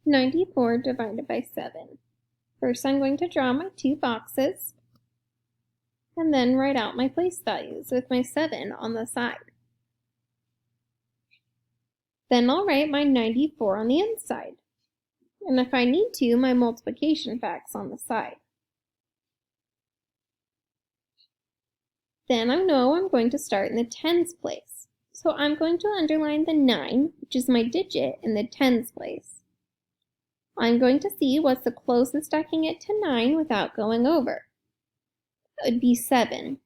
94 divided by 7. First, I'm going to draw my two boxes and then write out my place values with my 7 on the side. Then I'll write my 94 on the inside, and if I need to, my multiplication facts on the side. Then I know I'm going to start in the tens place, so I'm going to underline the 9, which is my digit, in the tens place. I'm going to see what's the closest I can get to 9 without going over. It would be 7.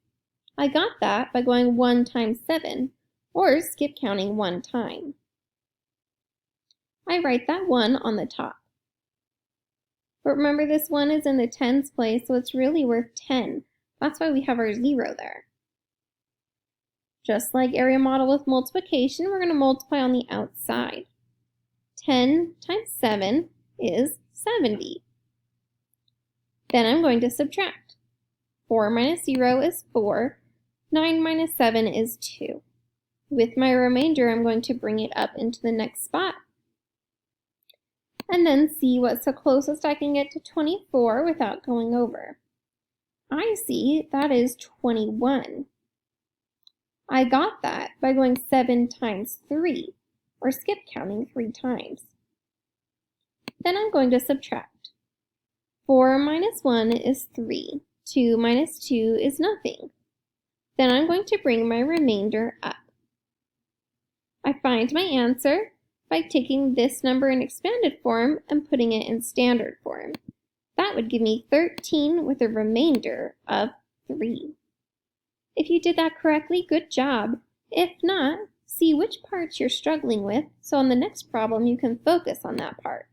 I got that by going 1 times 7, or skip counting 1 time. I write that 1 on the top. But remember, this 1 is in the tens place, so it's really worth 10. That's why we have our 0 there. Just like area model with multiplication, we're going to multiply on the outside. 10 times 7 is 70. Then I'm going to subtract. 4 minus 0 is 4. 9 minus 7 is 2. With my remainder, I'm going to bring it up into the next spot. And then see what's the closest I can get to 24 without going over. I see that is 21. I got that by going 7 times 3, or skip counting 3 times. Then I'm going to subtract. 4 minus 1 is 3. 2 minus 2 is nothing. Then I'm going to bring my remainder up. I find my answer by taking this number in expanded form and putting it in standard form. That would give me 13 with a remainder of 3. If you did that correctly, good job. If not, see which parts you're struggling with so on the next problem you can focus on that part.